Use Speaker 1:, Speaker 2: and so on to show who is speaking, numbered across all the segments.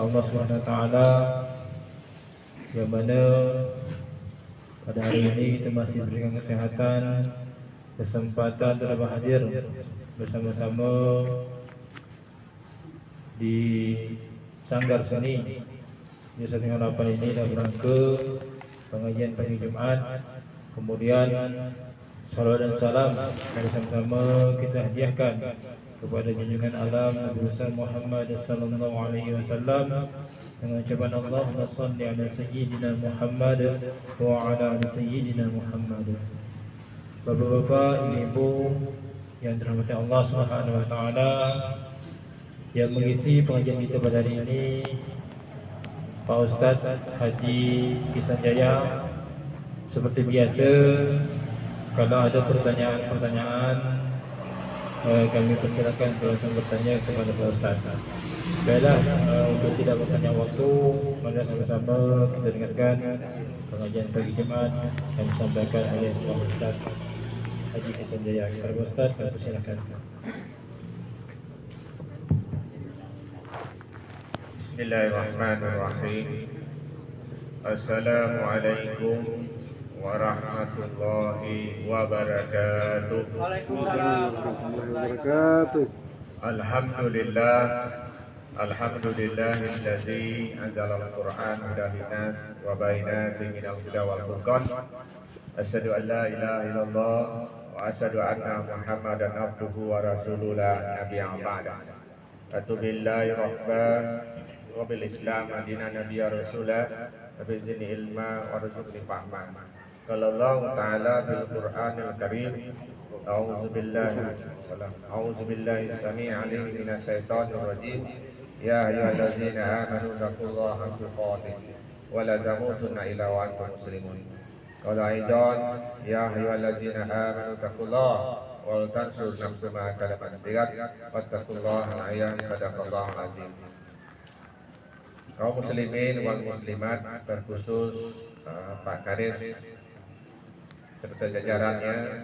Speaker 1: Allah Subhanahu Wa Taala, yang mana pada hari ini kita masih diberikan kesehatan, kesempatan dapat hadir bersama-sama di Sanggar Seni Yayasan Harapan ini dalam rangka pengajian pagi Jumaat. Kemudian salawat dan salam bersama-sama kita hadiahkan kepada junjungan alam Nabi besar Muhammad sallallahu alaihi wasallam dengan ucapan Allahumma shalli ala sayyidina Muhammad wa ala ali sayyidina Muhammad. Bapak-bapak, ibu-ibu yang dirahmati Allah Subhanahu wa taala, yang mengisi pengajian kita pada hari ini Pak Ustaz Haji Kisan Jaya. Seperti biasa, kalau ada pertanyaan-pertanyaan, kami persilakan silakan bertanya kepada Pak Ustaz. Baiklah, untuk tidak bertanya waktu, mari sama-sama kita dengarkan pengajian pagi Jumaat yang disampaikan oleh Pak Ustaz Haji Kisan Jaya. Pak Ustaz, kami persilakan.
Speaker 2: Bismillahirrahmanirrahim. Assalamualaikum warahmatullahi wabarakatuh.
Speaker 3: Waalaikumsalam warahmatullahi wabarakatuh.
Speaker 2: Alhamdulillah, alhamdulillahilladzi anzala al-Qur'an hudan linnas wa bayyinatin minal huda wal furqan. Asyhadu an la ilaha illallah wa asyhadu anna Muhammadan abduhu wa rasuluhu la nabiyya ba'da. Atubillahi rahman wa bil Islam adina nabiyya rasulah wa bizni ilma wa rizqi fahman. Qala Allah ta'ala bil Qur'anil Karim. A'udzu billahi samii'il 'aliim minasy syaithaanir rajiim. Ya ayyuhallazina amanu taqullaha haqqa tuqatih wa la tamutunna illa wa antum muslimun. Qala aidan ya ayyuhallazina amanu taqullaha wa tansur nafsun ma kasabat wattaqullaha ayyan sadaqallahul azim. Kaum muslimin wal muslimat, terkhusus Pak Karis serta jajarannya,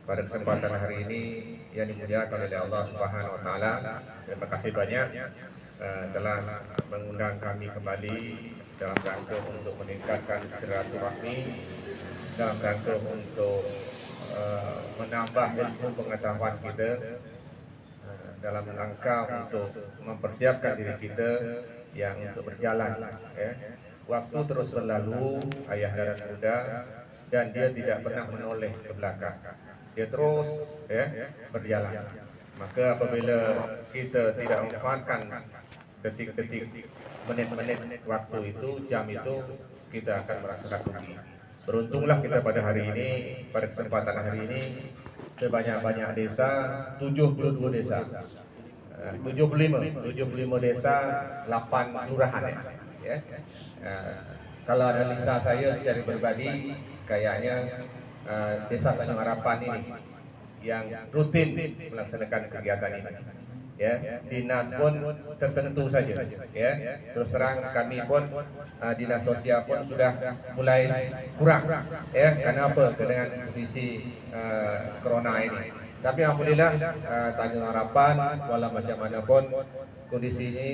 Speaker 2: pada kesempatan hari ini yang dimuliakan oleh Allah Subhanahu wa taala. Terima kasih banyak telah mengundang kami kembali dalam rangka untuk meningkatkan silaturahmi, dalam rangka untuk menambah ilmu pengetahuan kita, dalam rangka untuk mempersiapkan diri kita yang untuk berjalan. Waktu terus berlalu, ayah dan bunda, dan dia tidak pernah menoleh ke belakang. Dia terus berjalan. Maka apabila kita tidak memanfaatkan detik-detik, menit-menit waktu itu, jam itu, kita akan merasa rugi. Beruntunglah kita pada hari ini, pada kesempatan hari ini, sebanyak-banyak desa, 72 desa, 75 desa, 8 kelurahan. Kalau analisa saya secara pribadi, kayaknya Desa Tanjung Harapan ini yang rutin melaksanakan kegiatan ini. Dinas pun tertentu saja. Terus terang kami pun dinas sosial pun sudah mulai kurang. Karena apa? Dengan kondisi corona ini. Tapi alhamdulillah Tanjung Harapan walau macam mana pun kondisi ini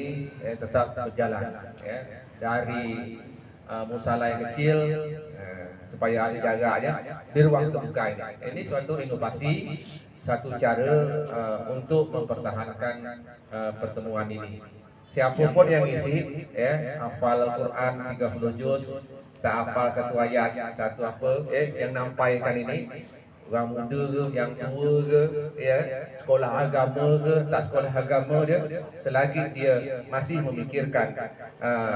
Speaker 2: tetap berjalan. Dari musala yang kecil supaya dijaganya di ruang terbuka ini. Ini suatu inovasi, satu cara untuk mempertahankan pertemuan ini. Siapapun yang isi, hafal Al-Quran 30 juz, tak hafal satu ayat, satu apa, yang nampaikan ini, orang muda ke, yang tua ke, sekolah agama ke, tak sekolah agama dia, selagi dia masih memikirkan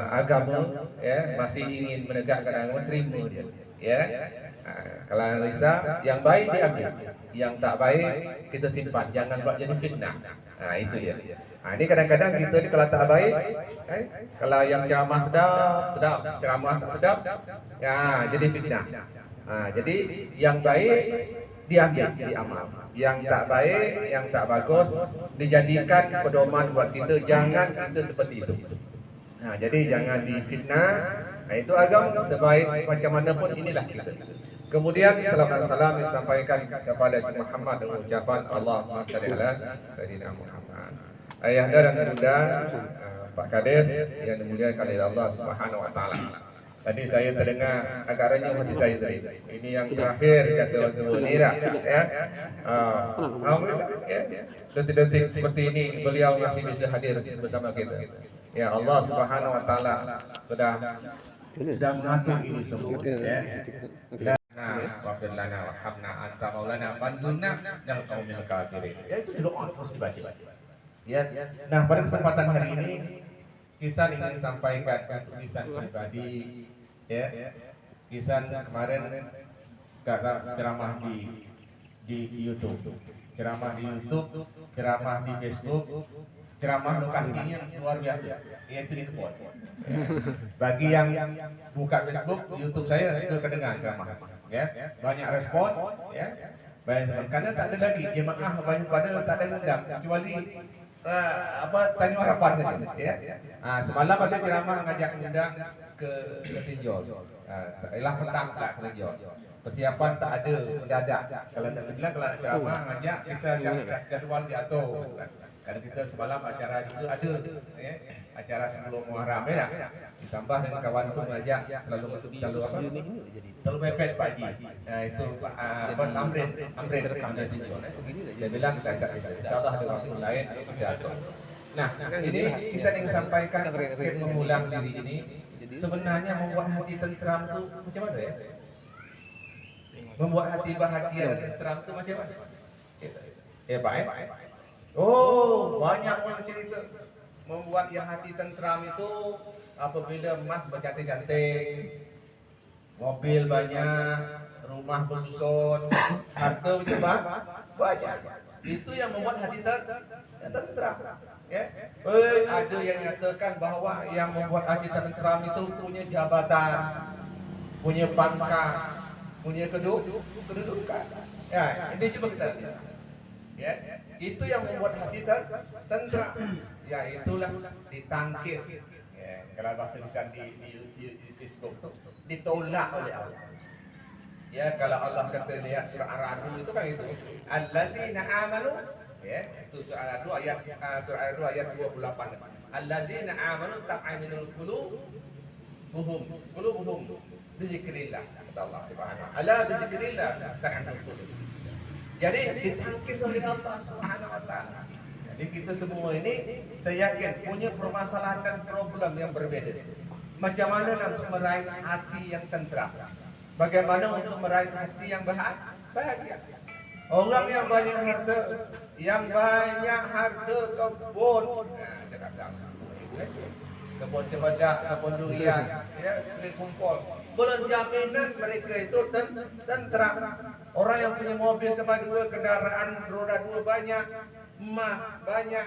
Speaker 2: agama, masih ingin menegakkan agama, terima dia. Kalau analisa, yang baik diambil, yang tak baik kita simpan, jangan buat jadi fitnah. Itu dia. Ini kadang-kadang kita ni kalau tak baik, kalau yang ceramah sedap, ceramah tak sedap, jadi fitnah. Jadi yang baik diambil, diamal. Yang tak baik, yang tak bagus dijadikan pedoman buat kita, jangan kita seperti itu. Jadi jangan difitnah. Itu agama sebaik macam mana pun inilah kita. Kemudian salam disampaikan kepada Muhammad dengan ucapan Allahumma shalli ala Sayyidina Muhammad. Ayahanda dan Bunda, Pak Kades yang dimuliakan oleh Allah Subhanahu wa taala. Tadi saya terdengar agak renyah hati saya tadi. Ini yang terakhir kata waktu Nira, ya. Alhamdulillah, ya. Detik-detik seperti ini beliau masih bisa hadir bersama kita. Ya Allah Subhanahu wa taala sudah mengatur ini semua, ya. Wafir lana warhamna anta maulana fanzurna minal qaumil kafirin. Ya itu doa terus dibaca. Ya. Nah, pada kesempatan hari ini Kisan ingin sampaikan untuk Kisan pribadi, ya. Kisan kemarin ceramah di YouTube, ceramah di YouTube, ceramah di Facebook, ceramah lokasinya luar biasa, yaitu di Tepon. Bagi yang buka Facebook, YouTube saya itu kedengar ceramah, ya. Banyak respon, ya. Banyak karena tak ada lagi jemaah banyak pada tak ada undang kecuali tanya harapan saja, ya. Semalam ada ceramah ngajak undang ke Tinjol. Ialah petang tak ke Tinjol. Persiapan tak ada, mendadak. Kalau tak sebilang kalau nak ceramah ngajak kita jadual diatur. Kalau kita semalam acara juga ada, ya. Acara sebelum Muharram, ya. Ditambah dengan kawan pun ngajak selalu mepet Pak Haji. Itu Amrin Tinjol. Dia bilang kita tak bisa. InsyaAllah ada waktu lain kita atur. Nah, ini kisah yang sampaikan sedikit mengulang diri ini. Sebenarnya membuat hati tentram tu macam mana, ya? Membuat hati bahagia dan tentram tu macam mana? Ya Pak, ya? Oh, banyak orang cerita membuat yang hati tentram itu apabila emas bercantik-cantik, mobil banyak, rumah bersusun, harta banyak. Itu yang membuat hati tentram. Ya. Ada yang nyatakan bahawa yang membuat hati tentram itu punya jabatan, punya pangkat, punya kedudukan. Ya, ini coba kita lihat. Ya, itu yang membuat hati tentram. Ya, itulah ditangkis. Ya, kalau bahasa bisa di Facebook itu ditolak oleh Allah. Ya, kalau Allah kata lihat surah Ar-Ra'd itu kan itu allazina amanu, ya, itu surah Ar-Ra'd ayat 28. Allazina amanu tatma'innul qulubuhum bi zikrillah. Kata Allah Subhanahu wa taala, bi zikrillah tatma'innul qulub. Jadi ditangkis oleh Allah Subhanahu wa taala. Jadi kita semua ini saya yakin punya permasalahan dan problem yang berbeda. Macam mana untuk meraih hati yang tentram? Bagaimana untuk meraih hati yang bahagia? Orang yang banyak harta, kebun, kebun cempedak, kebun durian, ya, sering kumpul. Belum jaminan mereka itu tentram. Orang yang punya mobil sama dua, kendaraan roda dua banyak, emas banyak,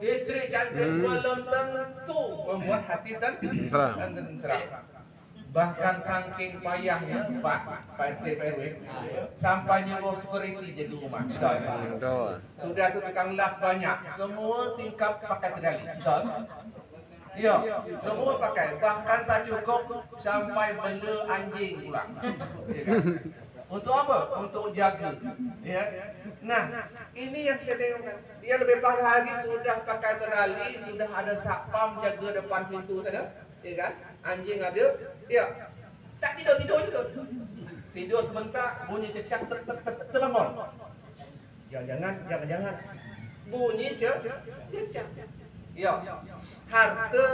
Speaker 2: istri cantik, belum tentu membuat hati tentram. Bahkan saking payahnya Pak RT RW sampai nyewa security jadi rumah. Sudah tu tukang las banyak, semua tingkap pakai terdali. Ya, semua pakai. Bahkan tak cukup sampai bela anjing pula. Ya kan? Untuk apa? Untuk jaga. Ya. Nah, ini yang saya tengok. Dia lebih parah lagi, sudah pakai terali, sudah ada satpam jaga depan pintu tadi. Ya kan? Anjing ada. Ya. Tak tidur juga. Tidur sebentar, bunyi cecak terbangun. Jangan. Bunyi cecak. Ya. Harta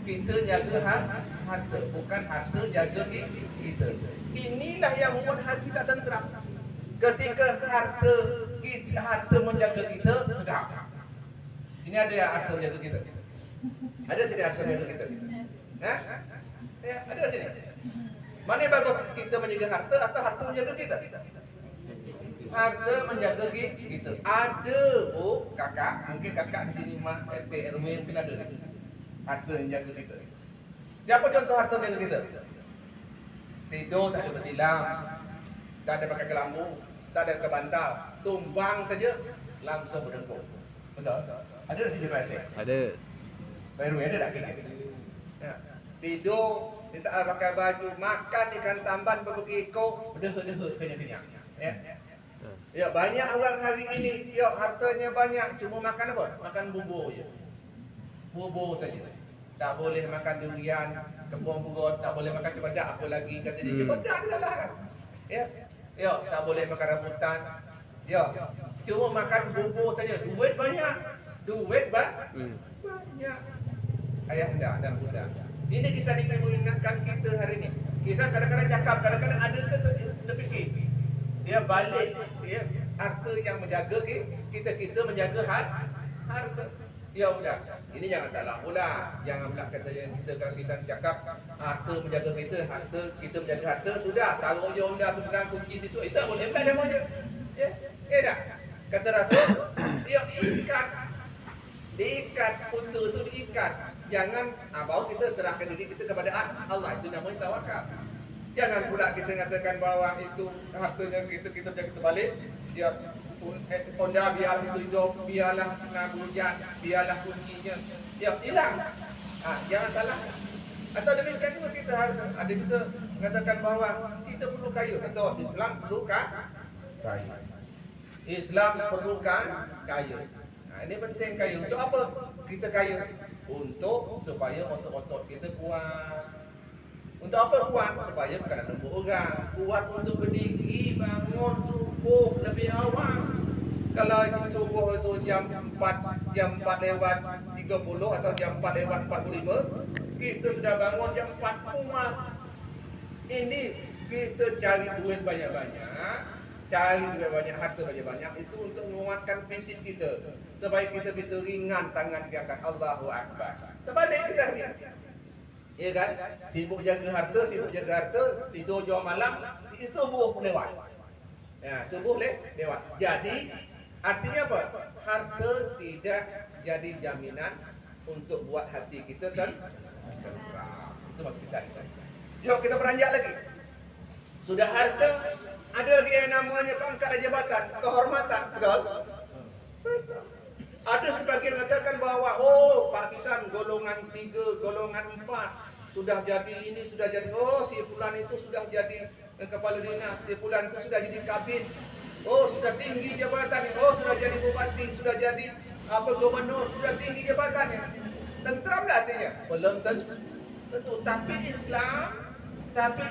Speaker 2: kita jaga harta, bukan harta jaga kita. Inilah yang membuat hati tak tentram. Ketika harta menjaga kita, sudah. Sini ada yang harta menjaga kita. Ada sini harta menjaga kita. Ya, ada sini. Mana yang bagus, kita menjaga harta atau harta menjaga kita? Harta menjaga kita. Ada kakak, mungkin kakak di sini mah RT RW mungkin ada. Harta menjaga kita. Siapa contoh harta menjaga kita? Tidur tak ada bertilam, tak ada pakai kelambu, tak ada kebantal, tumbang saja langsung berdengkur. Betul? Ada di sini Pak RT? Ada. Pak RW ada tak kayak gitu? Ya. Tidur, tidak pakai baju, makan ikan tamban berbagi ekor, berdehut-dehut kenyang-kenyang. Ya. Ya banyak orang hari ini, ya hartanya banyak, cuma makan apa? Makan bubur je. Bubur saja. Tak boleh makan durian, kebun burut, tak boleh makan cempedak, apa lagi kata dia cempedak dia salah kan? Ya. Ya, tak boleh makan rambutan. Ya. Cuma makan bubur saja. Duit banyak. Duit banyak. Ayah anda dan bunda. Ini kisah ini mengingatkan kita hari ini. Kisah kadang-kadang cakap, kadang-kadang ada terfikir. Dia balik, dia harta yang menjaga kita menjaga harta. Ya udah, ini jangan salah pula. Jangan pula kata yang kita kalau kisah cakap harta menjaga kita menjaga harta. Sudah, taruh je onda sebenarnya kunci situ. Itu tak boleh ambil dia. Ya, dah. Kata Rasul, dia diikat unta itu diikat. Jangan baru kita serahkan diri kita kepada Allah. Itu namanya tawakal. Jangan pula kita katakan bahawa itu hartanya kita jaga terbalik. Ya, Honda biar itu hidup, biarlah kena hujan, biarlah kuncinya. Ya, hilang. Jangan salah. Atau demikian juga kita harus ada kita mengatakan bahawa kita perlu kayu. Betul, Islam perlu kayu. Islam perlukan kayu. Ini penting kayu. Untuk apa kita kayu? Untuk supaya otot-otot kita kuat. Untuk apa kuat? Supaya bukan lembut orang. Kuat untuk berdiri, bangun subuh lebih awal. Kalau subuh itu jam 4 lewat 30 atau jam 4 lewat 45, kita sudah bangun jam 4 kuat. Ini kita cari duit banyak-banyak, cari duit banyak, harta banyak-banyak, itu untuk menguatkan fisik kita. Supaya kita bisa ringan tangan kita akan Allahu Akbar. Terbalik kita ni. Ya kan? Sibuk jaga harta, tidur jauh malam, subuh lewat. Ya, subuh lewat. Jadi, artinya apa? Harta tidak jadi jaminan untuk buat hati kita tentram. Itu maksud kisah. Yuk kita beranjak lagi. Sudah harta, ada lagi yang namanya pangkat jabatan, kehormatan. Betul? Betul. Ada sebagian mengatakan bahawa Pak Kisan golongan 3, golongan 4 sudah jadi ini, sudah jadi si fulan itu sudah jadi kepala dinas, si fulan itu sudah jadi kabin. Sudah tinggi jabatannya. Sudah jadi bupati, sudah jadi gubernur, sudah tinggi jabatannya. Tentram tak artinya? Belum tentu. Tapi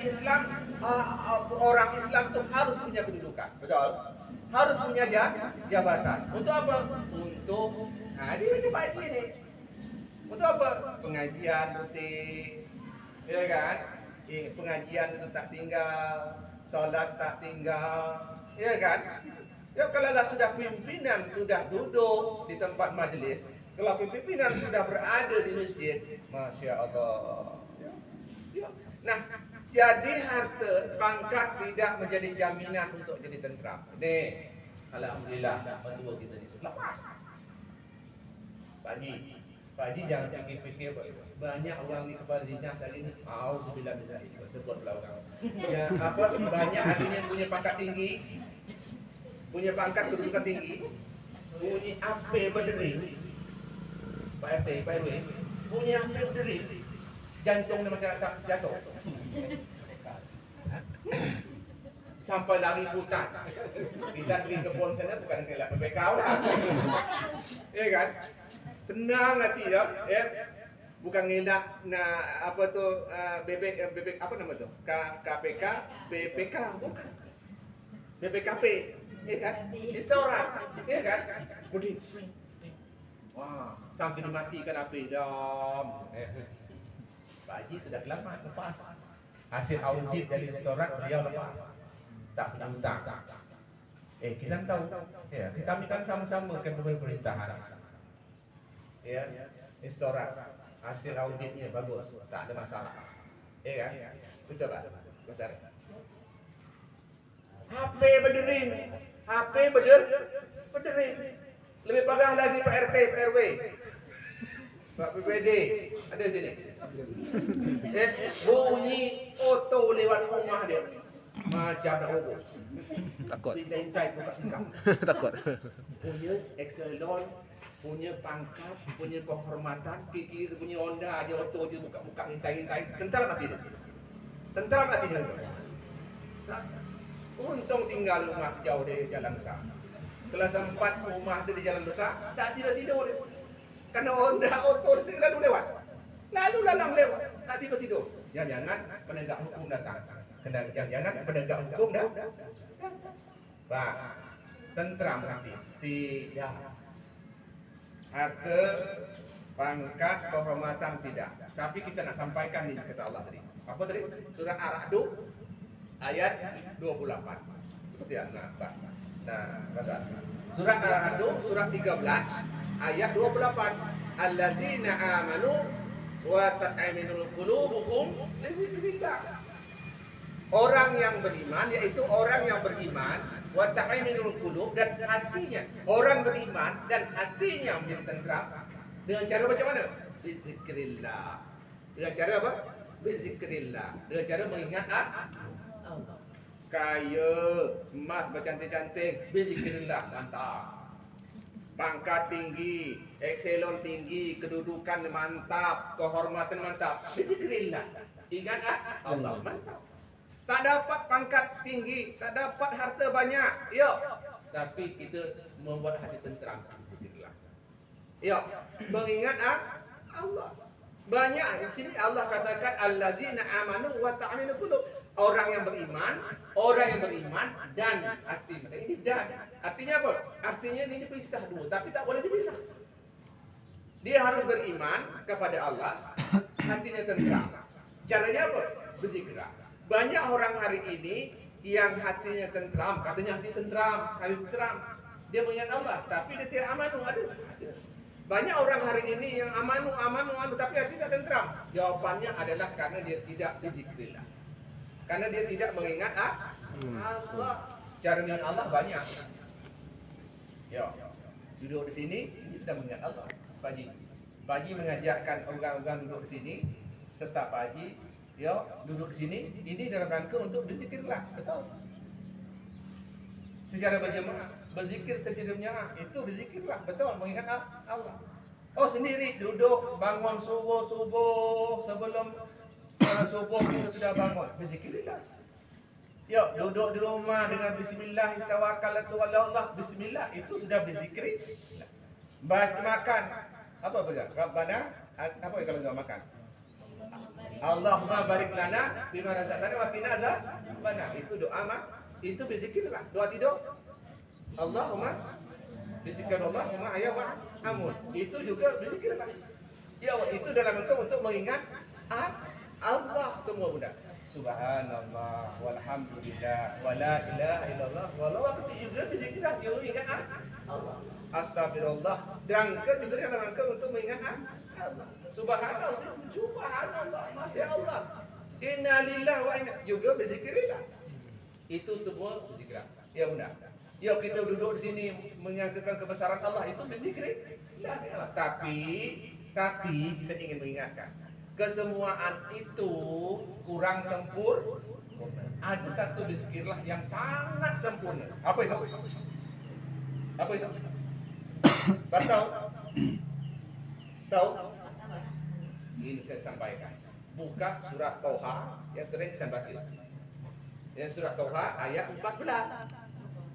Speaker 2: Islam orang Islam itu harus punya kedudukan. Betul? Harus punya jabatan. Untuk apa? Untuk dia macam haji ni. Untuk apa? Pengajian rutin. Ya kan? Pengajian itu tak tinggal, solat tak tinggal. Ya kan? Ya kalau sudah pimpinan sudah duduk di tempat majlis, kalau pimpinan sudah berada di masjid, Masya Allah. Ya. Nah, jadi harta, pangkat tidak menjadi jaminan untuk jadi tentram. Nih, alhamdulillah, mentua kita itu lepas. Pak Haji jangan fikir-fikir banyak orang di kepala dinas hari ini. Auzubillah min zalik. Sebutlah orang. Ya, banyak hari ini punya pangkat tinggi, punya pangkat kedudukan tinggi, punya apa berdiri. Pak RT, Pak RW, punya apa berdiri. Jantungnya macam tak jatuh. Sampai lari hutan. Bisa pergi ke pon sana bukan kelak PPK lah. Ya kan? Tenang hati ya. Bukan ngelak bebek apa nama tu? KPK, BPK bukan. BPKP, ya kan? Restoran, ya kan? Budi. Wah, sampai dimatikan api dom. Pak Haji sudah selamat lepas. Hasil audit dari restoran beliau lepas. Tak punya hutang. Kita tahu. Ya, kami kan sama-sama kan pemerintahan. Ya, restoran hasil auditnya bagus, tak ada masalah. Ya kan? Betul Pak? Besar. HP berdering. Lebih parah lagi Pak RT, Pak RW. Pak PPD ada sini. Bunyi auto lewat rumah dia. Macam nak roboh.
Speaker 4: Takut.
Speaker 2: Tintai buka tingkap.
Speaker 4: Takut.
Speaker 2: Punya Excelon, punya pangkat, punya kehormatan, kiri punya Honda, dia auto dia buka-buka, hintai. Tentram mati dia. Untung tinggal rumah jauh dari jalan besar. Kelas 4 rumah dia di jalan besar, tak tidur-tidur dia. Karena Honda Auto selalu lewat. Lalu lalang lewat, tak tidur-tidur. Jangan-jangan penegak hukum datang. Jangan-jangan penegak hukum datang. Pak, tentram hati. Tidak. Harta, pangkat, kehormatan tidak. Tapi kita nak sampaikan ni kata Allah tadi. Apa tadi? Surah Ar-Ra'd ayat 28. Seperti yang nak bahas. Nah, bahasa. Surah Ar-Ra'd surah 13 ayat 28. Allazina amanu wa tat'minul qulubuhum li dzikrillah. Orang yang beriman, yaitu orang yang beriman wa ta'minul qulub, dan hatinya orang beriman dan hatinya menjadi tentram dengan cara macam mana? Bizikrillah. Dengan cara apa? Bizikrillah. Dengan cara mengingat Allah. Kaya, emas bercantik-cantik, bizikrillah, mantap. Pangkat tinggi, ekselon tinggi, kedudukan mantap, kehormatan mantap, bizikrillah. Ingat Allah, mantap. Tak dapat pangkat tinggi, tak dapat harta banyak, ya. Tapi kita membuat hati tentram. Ya, mengingat Allah. Banyak di sini Allah katakan allazina amanu wa ta'minu qulub. Orang yang beriman dan hati mereka. Ini dan. Artinya apa? Artinya ini dipisah dulu, tapi tak boleh dipisah. Dia harus beriman kepada Allah, hatinya tentram. Caranya apa? Berzikir. Banyak orang hari ini yang hatinya tentram, katanya hati tentram. Dia mengingat Allah, tapi dia tidak amanu. Aduh. Banyak orang hari ini yang amanu, tapi hati tak tentram. Jawabannya adalah karena dia tidak berzikrillah. Karena dia tidak mengingat Allah. Cara mengingat Allah banyak. Ya, duduk di sini, ini sudah mengingat Allah. Pak Haji mengajarkan orang-orang duduk di sini, serta Pak Haji, ya, duduk di sini, ini dalam rangka untuk berzikirlah, betul. Secara berjemaah, berzikir secara berjemaah, itu berzikirlah, betul, mengingat Allah. Oh, sendiri duduk, bangun subuh, sebelum subuh kita sudah bangun, berzikirlah. Ya, duduk di rumah dengan bismillah, istawakkaltu ala Allah, bismillah, itu sudah berzikir. Baca makan, apa benda? Rabbana, apa kalau enggak makan? Allahumma barik lana bima razaqtana wa qina azabannar. Itu doa itu berzikirlah. Doa tidur. Allahumma Allahumma ayya wa amun. Itu juga berzikirlah. Ya, itu dalam bentuk untuk mengingat Allah semua benda. Subhanallah walhamdulillah wala ilaha illallah wallahu akbar, juga berzikirlah, juga ingat Allah. Astagfirullah, dan juga dalam rangka untuk mengingat Allah. Subhanallah, masya Allah. Inna lillahi wa inna, juga berzikirlah. Itu semua berzikirlah. Ya bunda. Ya, kita duduk di sini menyangkakan kebesaran Allah, itu berzikirlah. Tapi kita ingin mengingatkan, kesemuaan itu kurang sempurna. Ada satu berzikirlah yang sangat sempurna. Apa itu? Tahu? Ini saya sampaikan. Buka surat Toha yang sering saya baca. Yang surat Toha ayat 14.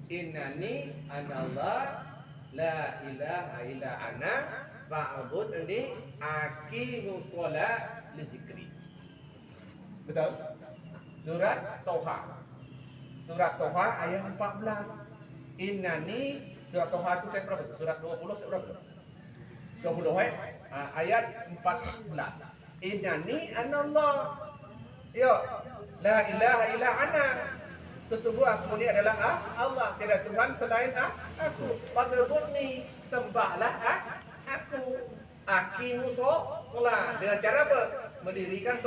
Speaker 2: Innani anallah la ilaha illa ana fa'budni aqimus shalah li dzikri. Betul? Surat Toha. Surat Toha ayat 14. Innani, surat Toha itu saya berapa? Surat 20 saya berapa? 20 ayat 14. Innani anallah. Ya, la ilaha illa ana. Sesungguhnya aku ini adalah Allah, tidak Tuhan selain aku. Fadrubuni, sembahlah aku. Aqimus shalah. Dengan cara apa? Mendirikan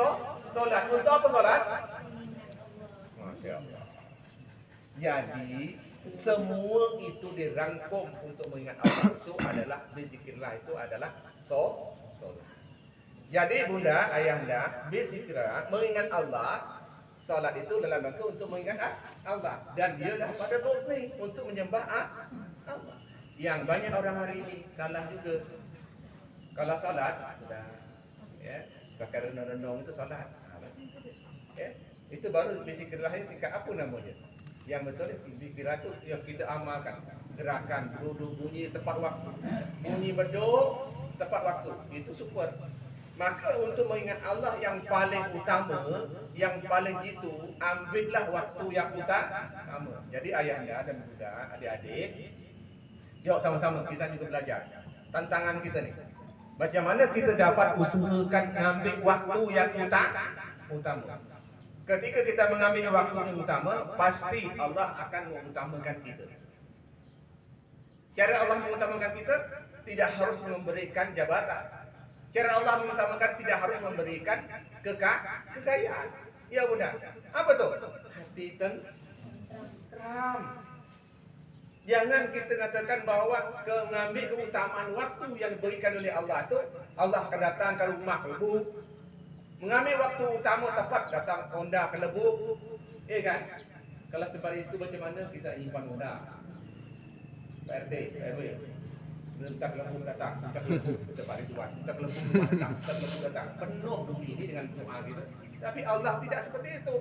Speaker 2: solat. Untuk apa solat? Masya Allah. Jadi semua itu dirangkum untuk mengingat Allah. Itu adalah berzikirlah, itu adalah solat. Jadi bunda, ayahanda, berzikirlah, mengingat Allah. Salat itu dalam rangka untuk mengingat Allah, dan dia dah pada rukni untuk menyembah Allah. Yang banyak orang hari ini salah juga. Kalau salat sudah, ya, pakai renung-renung itu salat. Ya, itu baru berzikirlah tingkat apa namanya? Yang betul kira itu yang kita amalkan. Gerakan duduk bunyi tepat waktu, bunyi beduk tepat waktu, itu super. Maka untuk mengingat Allah yang paling utama, yang paling itu, ambillah waktu yang utama. Jadi ayahnya dan juga adik-adik, yuk sama-sama kita juga belajar. Tantangan kita nih, macam mana kita dapat usahakan ngambil waktu yang utama. Ketika kita mengambil waktu yang utama, pasti Allah akan mengutamakan kita. Cara Allah mengutamakan kita tidak harus memberikan jabatan. Cara Allah mengutamakan tidak harus memberikan kekayaan. Ya benar. Apa tuh? Hati tentram. Jangan kita katakan bahwa mengambil keutamaan waktu yang diberikan oleh Allah itu, Allah akan datang ke rumah lebu. Mengambil waktu utama tepat datang Honda ke lebu. Kan? Kalau seperti itu macam mana kita impan Honda? Pak RT, Pak RW, tak lembu datang, tak lembu kita Pak Ridwan, tak lembu datang, tak lembu datang, penuh dunia ini dengan doa kita. Tapi Allah tidak seperti itu.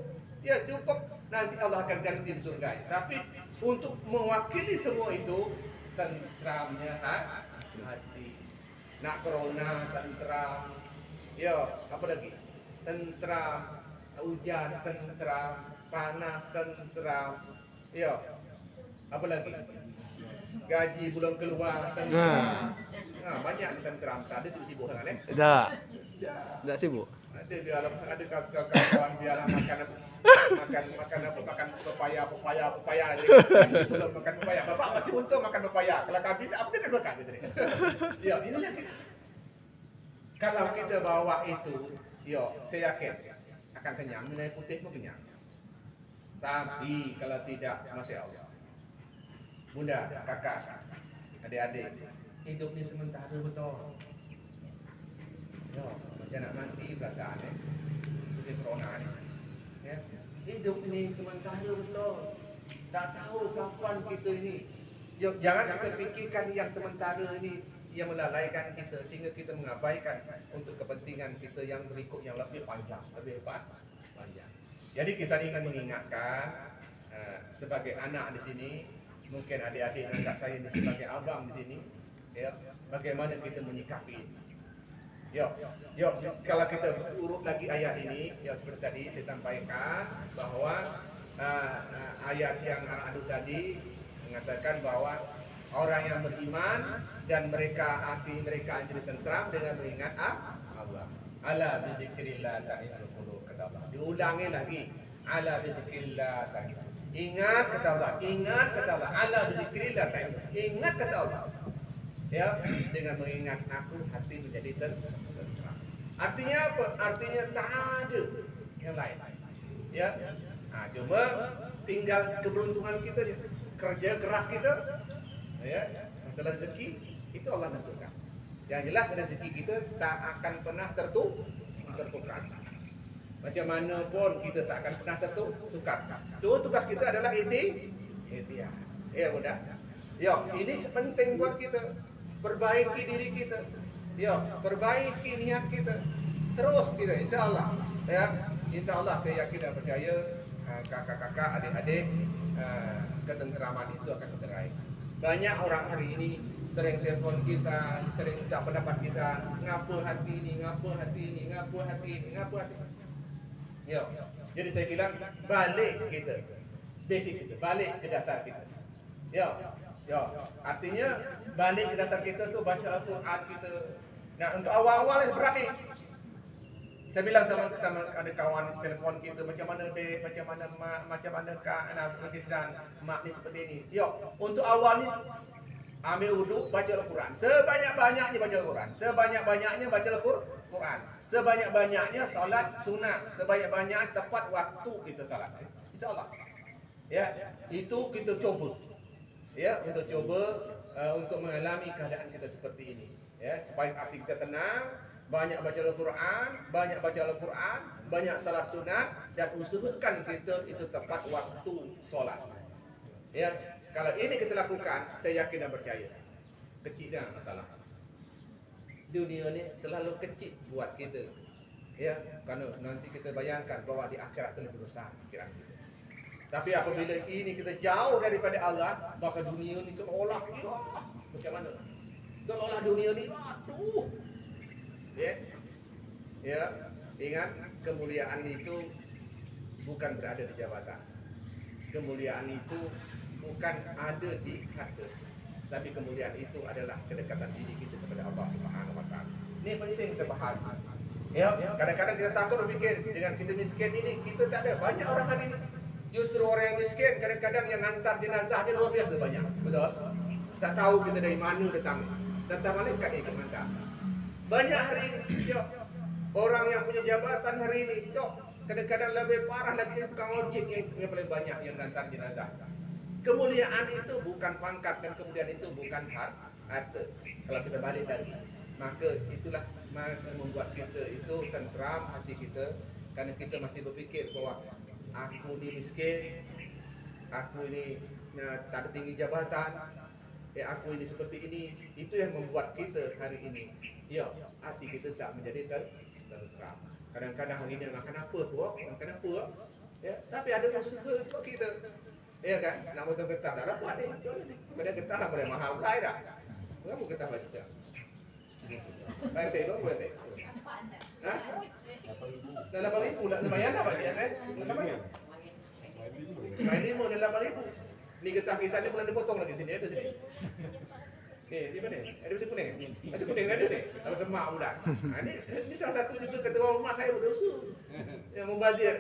Speaker 2: Ya cukup, nanti Allah akan ganti di surga. Tapi untuk mewakili semua itu, tentramnya hati. Nak corona, tentram. Ya, apa lagi? Tentram, hujan, tentram, panas, tentram. Ya, apa lagi? Gaji belum keluar, tentram. Banyak tentram. Tak ada sibuk-sibuk sangat
Speaker 4: Tak sibuk.
Speaker 2: Ada biar ada kawan biar makan pepaya ni. Belum makan pepaya. Bapak masih untung makan pepaya. Kalau kami tak apa dia makan tadi. Ya, inilah kita. Kalau kita bawa itu, saya yakin akan kenyang. Nilai putih pun kenyang. Tapi kalau tidak, Masya Allah. Bunda, kakak, adik-adik, hidup ni sementara betul. Macam nak mati perasaan musim corona ni. Ya. Hidup ni sementara betul. Tak tahu kapan kita ini. Jangan kita fikirkan yang sementara ini yang melalaikan kita sehingga kita mengabaikan untuk kepentingan kita yang berikut yang lebih panjang, lebih panjang. Jadi kisah ini akan mengingatkan sebagai anak di sini, mungkin adik-adik anggap saya ini sebagai abang di sini, ya, bagaimana kita menyikapi ini. Kalau kita urut lagi ayat ini, seperti tadi saya sampaikan bahwa ayat yang adu tadi mengatakan bahwa orang yang beriman dan hati mereka jadi tentram dengan mengingat Allah. Ala bizikrillah ta'inul qulub, kata Allah. Diulangi lagi. Ala bizikrillah ta'inul. Ingat kata Allah. Ingat kata Allah. Ala bizikrillah ta'inul. Ingat kata Allah. Ya, dengan mengingat aku hati menjadi tentram. Artinya apa? Artinya tak ada yang lain. Ya. Cuma tinggal keberuntungan kita je. Kerja keras kita. Ya. Masalah rezeki itu Allah tentukan. Yang jelas rezeki kita tak akan pernah tertukar. Macam mana pun kita tak akan pernah tertukar. Tugas kita adalah ikhtiar. Ya, mudah. Ini sepenting buat kita. Perbaiki diri kita. Perbaiki niat kita. Terus kita, insya-Allah. Ya, insya-Allah saya yakin dan percaya kakak-kakak, adik-adik, ketenteraman itu akan terraih. Banyak orang hari ini sering telefon kisah, sering minta pendapat kisah, ngapa hati ini. Jadi saya bilang balik kita, basic kita, balik ke dasar kita. Artinya balik ke dasar kita tu baca Al-Quran kita. Nah, untuk awal-awal yang berat ni. Saya bilang sama ada kawan telefon kita, macam mana dek, macam mana mak, macam mana kak, kisah mak ni seperti ini. Untuk awal ni ambil wuduk, baca Al-Quran. Sebanyak-banyaknya baca Al-Quran. Sebanyak-banyaknya baca Al-Quran. Sebanyak-banyaknya salat sunat. Sebanyak-banyaknya tepat waktu kita salat. InsyaAllah. Ya, itu kita coba. Ya, untuk coba untuk mengalami keadaan kita seperti ini. Ya, supaya hati kita tenang, banyak baca Al-Quran, banyak salat sunat, dan usahakan kita itu tepat waktu solat. Ya, kalau ini kita lakukan, saya yakin dan percaya, kecil dah masalah. Dunia ni terlalu kecil buat kita. Ya, kerana nanti kita bayangkan bahwa di akhirat itu lebih besar pikiran kita. Tapi apabila ini kita jauh daripada Allah, maka dunia ni seolah macam mana? Seolah dunia ni aduh. Ya. Ya, ingat kemuliaan itu bukan berada di jabatan. Kemuliaan itu bukan ada di harta. Tapi kemuliaan itu adalah kedekatan diri kita kepada Allah Subhanahu wa taala. Ini penting kita faham. Ya, kadang-kadang kita takut berfikir dengan kita miskin ini, kita tak ada banyak orang hari ini. Justru orang yang miskin kadang-kadang yang hantar jenazahnya luar biasa banyak. Betul? Tak tahu kita dari mana datang. Datang malaikat yang hantar. Banyak hari ini, ya, orang yang punya jabatan hari ini, ya, kadang-kadang lebih parah lagi tukang ojek yang paling banyak yang hantar jenazah. Kemuliaan itu bukan pangkat dan kemuliaan itu bukan harta. Kalau kita balik tadi, maka itulah membuat kita itu tentram hati kita, karena kita masih berfikir bahawa aku ni miskin, aku ini tak ada tinggi jabatan, aku ini seperti ini. Itu yang membuat kita hari ini, ya, hati kita tak menjadi tentram. Kadang-kadang hari ini makan apa tu, ya, tapi ada usaha untuk kita. Ya kan? Nak potong getah dah dapat ni. Benda getah dah boleh mahal pula dah. Berapa getah baca siap? Baik tengok buat ni. Ha? Dah 8,000 nak lumayan dah bagi kan? Berapa ya? Main 5 dan 8,000. Ni getah kisah ni boleh dipotong lagi sini, ada sini. Ni mana? Ada besi kuning. Besi kuning ada ni. Kalau semak pula. Ni salah satu juga ketua rumah saya berdosa. Yang membazir.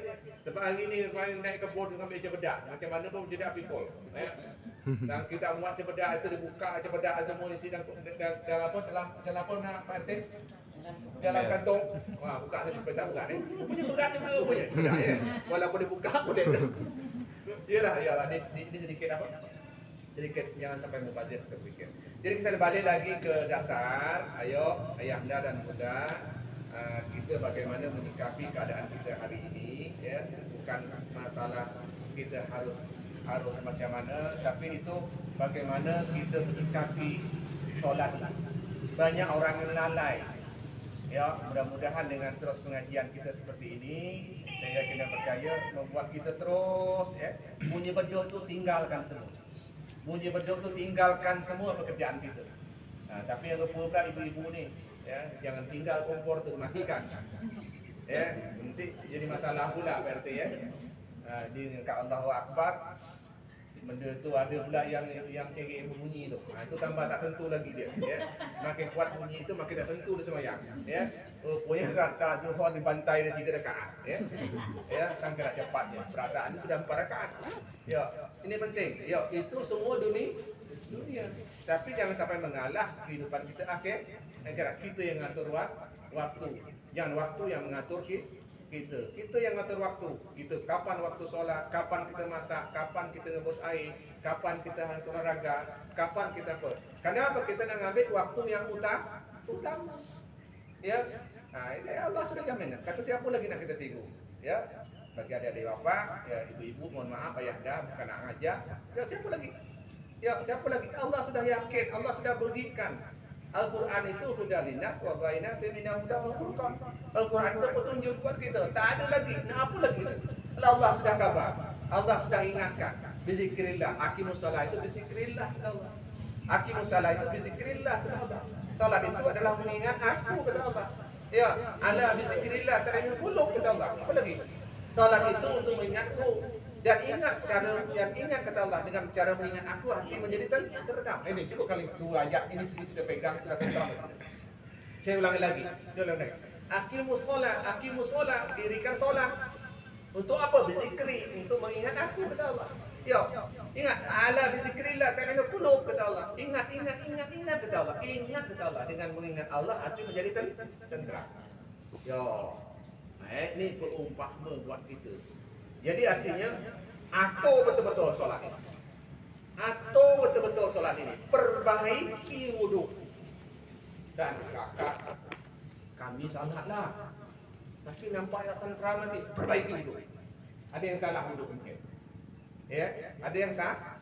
Speaker 2: Sebab hari ni main naik kebun dengan ambil cempedak. Macam mana pun jadi api pol. Dan kita muat cempedak itu dibuka cempedak semua isi dalam apa dalam apa nak Pak RT? Dalam kantong. Wah, buka saja supaya tak buka ni. Punya berat juga punya cempedak ya. Walaupun dibuka pun dia. Yalah ni sedikit apa? Sedikit jangan sampai membazir terfikir. Jadi kita balik lagi ke dasar. Ayo ayahanda dan bunda, kita bagaimana menyikapi keadaan kita hari ini, ya, bukan masalah kita harus macam mana, tapi itu bagaimana kita menyikapi solat. Banyak orang yang lalai. Ya, mudah-mudahan dengan terus pengajian kita seperti ini, saya yakin dan percaya membuat kita terus, ya, bunyi beduk tu tinggalkan semua. Bunyi beduk tu tinggalkan semua pekerjaan kita. Tapi yang lupa pula ibu-ibu ni, ya, jangan tinggal kompor tu dimatikan. Ya, nanti jadi masalah pula berarti ya. Di kat Allahu Akbar, benda tu ada pula yang cegek berbunyi tu. Itu tambah tak tentu lagi dia, ya. Makin kuat bunyi itu makin tak tentu dia sembahyang, ya. Rupanya saat zuhur dibantai dia 3 rakaat, ya. Ya, sangka nak cepat je. Perasaan dia sudah 4 rakaat. Ya, ini penting. Ya, itu semua dunia. Tapi jangan sampai mengalah kehidupan kita akhir. Kita yang ngatur waktu. Jangan waktu yang mengatur kita. Kita yang ngatur waktu. Kita kapan waktu solat, kapan kita masak, kapan kita ngebus air, kapan kita harus olahraga, kapan kita apa. Kenapa kita nak ambil waktu yang utama? Ya. Ini Allah sudah jamin. Kata siapa lagi nak kita tengok? Ya. Bagi adik-adik bapa, ya, ibu-ibu mohon maaf ayahanda bukan nak ngajak. Ya, siapa lagi? Ya, siapa lagi? Allah sudah yakin, Allah sudah berikan. Al-Quran itu hudan linnas wa bainatin minal huda wal furqan. Al-Quran itu petunjuk buat kita. Tak ada lagi. Nak apa lagi? Kalau Allah sudah kabar, Allah sudah ingatkan. Bizikrillah, aqimus shalah itu bizikrillah Allah. Aqimus shalah itu bizikrillah Allah. Salat itu adalah mengingat aku kata Allah. Ya, ala bizikrillah ta'ala qulub kata Allah. Apa lagi? Salat itu untuk mengingatku. Dan ingat kata Allah, dengan cara mengingat aku hati menjadi teredam. Ini cukup kali 2 ayat ini sedikit kita pegang sudah teredam. Saya ulangi lagi. Aqimus shalah, dirikan solat. Untuk apa? Berzikri, untuk mengingat aku kata Allah. Ya, ingat ala bizikrillah ta'ala qulub kata Allah. Ingat kata Allah. Ingat kata Allah, dengan mengingat Allah hati menjadi tenteram. Ya. Ini perumpamaan buat kita. Jadi artinya atur betul-betul solat ini. Atur betul-betul solat ini. Perbaiki wuduk. Dan kakak, kami salatlah. Tapi nampak yang tentram nanti. Perbaiki wuduk. Ada yang salah wuduk mungkin. Ya, ada yang salah.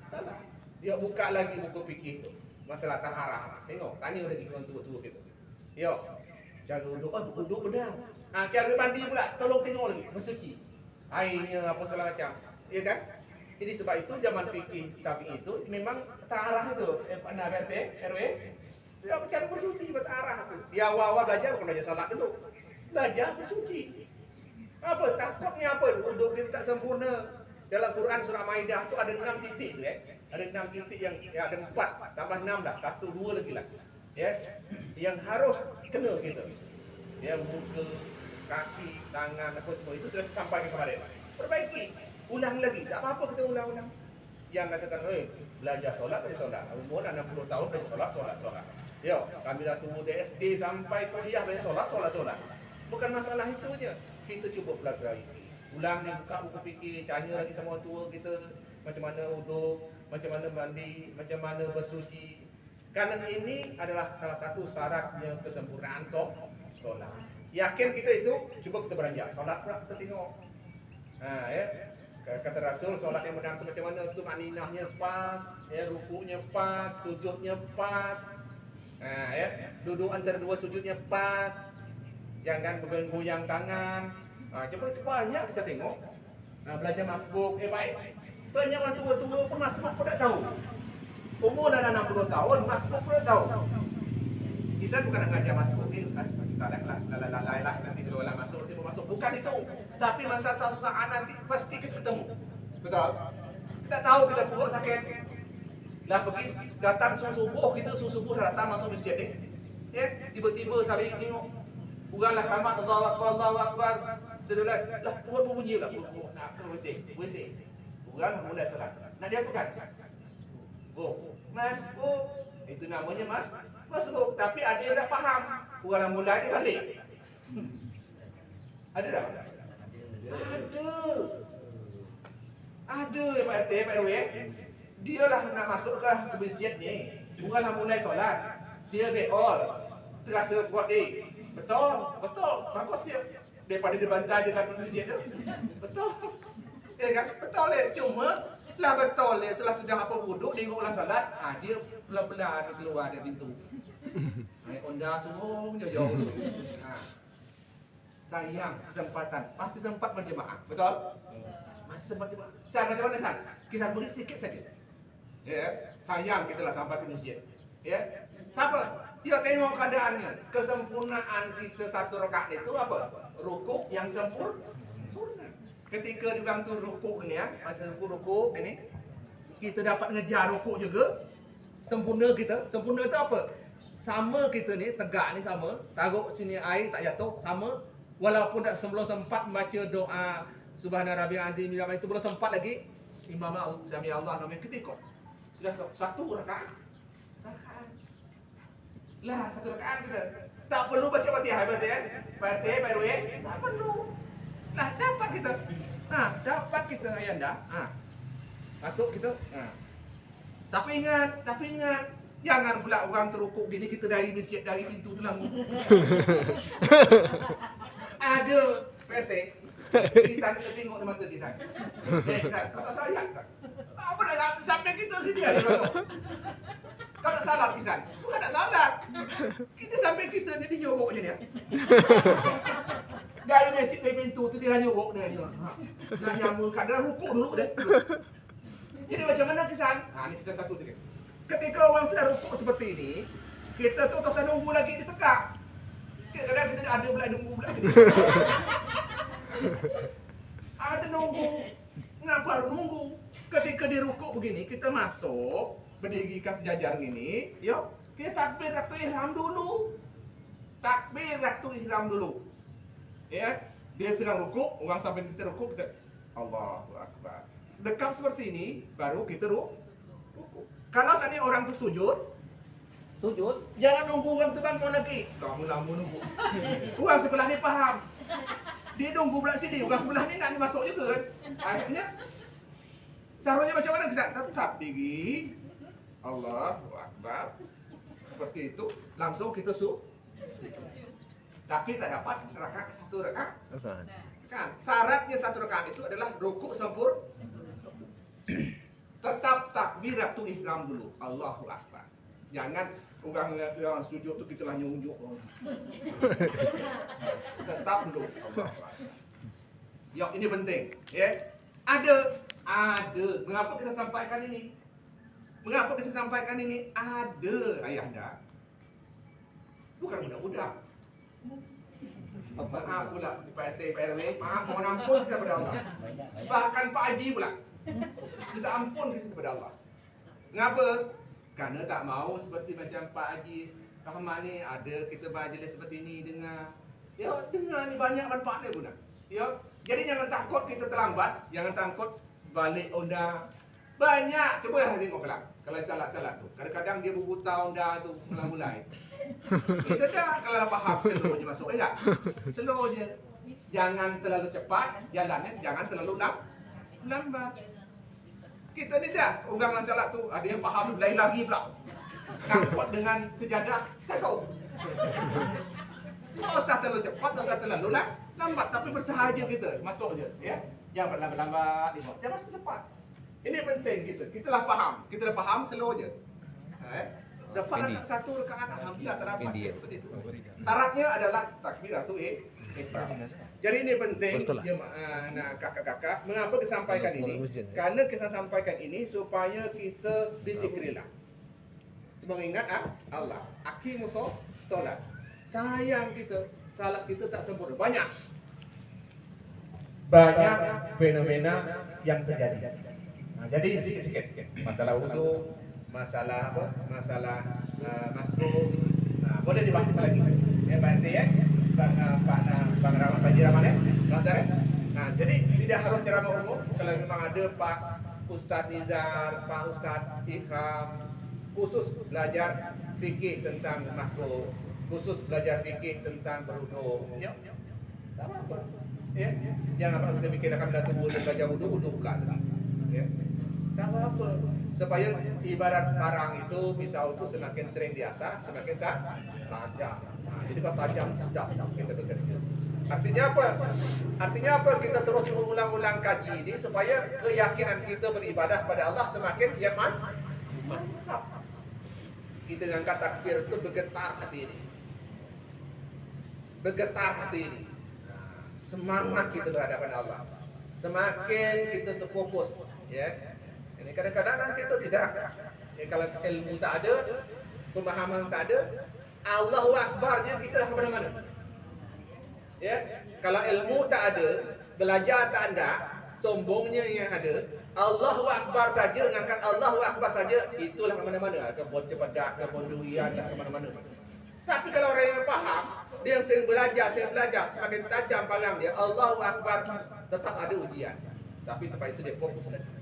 Speaker 2: Dia buka lagi buku fikih tu. Masalah taharah. Tengok, tanya lagi orang tua-tua kita. Ya, cara wuduk. Wuduk benar. Cara mandi pula, tolong tengok lagi. Bersuci. Airnya apa segala macam. Ya kan? Jadi sebab itu zaman fikih Syafi'i itu memang ta'arah itu, Pak RT, RW, dia cara bersuci bertarah tu. Dia awal-awal belajar bukan belajar salat dulu. Belajar bersuci. Apa takutnya apa? Untuk kita tak sempurna. Dalam Quran surah Maidah tu ada 6 titik tu Ada 6 titik yang ada 4 tambah 6 lah. 1 2 lagi lah. Yang harus kena kita. Muka, kaki, tangan apa semua itu sudah sampai kemarin. Perbaiki. Ulang lagi. Tak apa-apa kita ulang-ulang. Yang katakan, belajar solat, umur 60 tahun belajar solat. Kami dah tunggu dari SD sampai kuliah belajar solat. Bukan masalah itu je. Kita cuba pelajari. Ulang ni, buka buku fikir, tanya lagi sama orang tua kita macam mana wuduk, macam mana mandi, macam mana bersuci. Kerana ini adalah salah satu syaratnya kesempurnaan solat. Yakin kita itu, cuba kita beranjak. Solat pula kita tengok. Kata Rasul, solat yang benar tu macam mana? Tu makninahnya pas, rukuknya pas, sujudnya pas. Duduk antara dua sujudnya pas. Jangan bergoyang tangan. Cuba banyak kita tengok. Belajar masbuk, baik. Banyak orang tua-tua pun masbuk pun tak tahu. Umur dah 60 tahun, masbuk pun tak tahu. Kita bukan nak ngajar masbuk ni. Tak lah, nanti kalau orang masuk, nanti mau masuk. Bukan itu. Tapi masa susah nanti pasti kita ketemu. Betul? Kita tahu kita perut sakit. Lah pergi datang subuh, kita subuh datang masuk masjid ni. Tiba-tiba saling tengok. Uranglah kamat Allahu Akbar. Sedelah perut pun bunyi lah. Nak WC. Urang mula salat. Nak dia bukan? Masbuk. Itu namanya masbuk. Tapi ada yang tak faham. Urang mula dia balik. Ada tak? Ada Pak RT, Pak RW. Dia lah nak masuk ke masjid ni. Bukan nak mulai solat. Dia beol. Terasa kuat dia. Betul. Bagus dia. Daripada dia bantai dia dalam masjid tu. Betul. Kan? Betul dia. Cuma lah betul dia. Telah sudah apa wuduk, dia ingat ulang solat. Dia pelan-pelan keluar dari pintu. Naik Honda semua jauh-jauh dulu. Sayang kesempatan. Masih sempat berjemaah. Betul? Masih sempat berjemaah. San, macam mana San? Kita beri sikit saja. Sayang kita lah sampai ke masjid. Siapa? Dia tengok keadaannya. Kesempurnaan kita satu rakaat itu apa? Rukuk yang sempurna. Ketika di dalam tu rukuk ni masa rukuk ini, kita dapat ngejar rukuk juga. Sempurna kita. Sempurna itu apa? Sama kita ni, tegak ni sama. Taruh sini air tak jatuh, sama. Walaupun tak sebelum sempat membaca doa Subhana Rabbiyal Azim, itu belum sempat lagi. Imam Sami Allah namanya ketika. Sudah satu rakaat. Lah satu rakaat kita. Tak perlu baca Fatihah Pak RW. Tak perlu. Lah dapat kita. Dapat kita ayanda. Masuk kita. Tapi ingat. Jangan pula orang terukuk gini kita dari masjid, dari pintu tu lah. Ada PT. Kisan kita tengok di mata Kisan. Kisan, kau tak sayang tak? Apa nak sampai kita sini ada masuk? Kau tak salah Kisan? Bukan tak salah. Kita sampai kita jadi nyogok je ni. Dari masjid dari pintu tu dia nyogok dia. Nak nyambungkan, dia rukuk dulu dia. Jadi macam mana Kisan? Ni Kisan satu sikit. Ketika orang sudah rukuk seperti ini, kita tu tak nunggu lagi di tegak. Kadang-kadang kita ada pula nunggu pula. Ada nunggu. Kenapa harus nunggu? Ketika dia rukuk begini, kita masuk, berdiri kat sejajar gini, kita takbir ratu ihram dulu. Dia sedang rukuk, orang sampai kita rukuk, kita Allahu Akbar. Dekat seperti ini, baru kita rukuk. Kalau seandainya orang tu sujud, jangan nunggu orang tu bangun lagi. Lama-lama nunggu. Orang sebelah ni faham. Dia nunggu pula sini, orang sebelah ni nak masuk juga kan. Akhirnya, seharusnya macam mana Ustaz? Tetap diri. Allahu Akbar. Seperti itu, langsung kita Tapi tak dapat satu rakaat. Kan? Syaratnya satu rakaat itu adalah rukuk sempurna. Tetap takbiratul ihram dulu. Allahu Akbar. Jangan orang sujud tu kita lah nyunjuk. Tetap dulu. Allahu Akbar. Ini penting. Ada Ada. Mengapa kita sampaikan ini? Mengapa kita sampaikan ini? Ada, ayahanda. Bukan budak-budak. Maaf pula Pak RT, Pak RW, maaf, mohon ampun kita kepada Allah. Bahkan Pak Haji pula minta ampun kita kepada Allah. Mengapa? Karena tak mau seperti macam Pak Haji Rahman ni, ada kita majlis seperti ni dengar. Ya, dengar ni banyak manfaat dia guna. Ya, jadi jangan takut kita terlambat, jangan takut balik onda. Banyak, cuba lah tengoklah. Kalau salat-salat tu, kadang-kadang dia berbuta onda tu mulai-mulai. Kita dah kalau faham slow je masuk tak? Slow je. Jangan terlalu cepat, jalannya jangan terlalu lambat. Kita ni dah orang salat tu ada yang faham lain lagi pula. Takut dengan sejadah, tak tahu. Tak usah terlalu cepat, tak usah terlalu lambat, tapi bersahaja kita masuk je, ya. Jangan lambat-lambat, jangan secepat. Ini penting kita dah faham, slow je. Dapat satu rakaat, alhamdulillah terdapat seperti itu. Syaratnya adalah takbiratul ihram. Jadi ini penting kakak-kakak. Mengapa kita sampaikan ini? Karena kita sampaikan ini supaya kita berzikirlah. Mengingat Allah. Aqimus solat. Sayang kita, salat kita tak sempurna. Banyak fenomena yang terjadi. Jadi sikit-sikit masalah wudu, masalah apa? Masalah masbuk. Boleh dibahas lagi. Ya Pak RT ya. Bang Rahman, Pak Haji Rahman ya. Jadi tidak harus ceramah umum. Kalau memang ada Pak Ustaz Nizar, Pak Ustaz Ikram, khusus belajar fikih tentang masbuk, khusus belajar fikih tentang berwudu. Ya. Tak apa. Ya. Jangan apa kita fikir akan belajar wudu dan belajar wudu buka terus. Ya. Tak apa. Supaya ibarat parang itu, pisau itu semakin sering diasah, semakin tajam. Jadi kalau tajam sedap kita bekerja. Artinya apa? Artinya apa? Kita terus mengulang-ulang kaji ini supaya keyakinan kita beribadah pada Allah semakin mantap. Kita dengan kata takbir itu bergetar hati ini. Bergetar hati ini. Semangat kita berhadapan Allah. Semakin kita terfokus, ya. Ini kadang-kadang kan kita tidak. Ya, kalau ilmu tak ada, pemahaman tak ada, Allahu Akbarnya kita dah ke mana-mana. Ya, kalau ilmu tak ada, belajar tak ada, sombongnya yang ada, Allahu Akbar saja, mengangkat Allahu Akbar saja, itulah ke mana-mana. Kebun cepadak, kebun durian, ke mana-mana. Tapi kalau orang yang faham, dia yang sering belajar, semakin tajam pandang dia, Allahu Akbar, tetap ada ujian. Tapi tempat itu dia fokus lagi.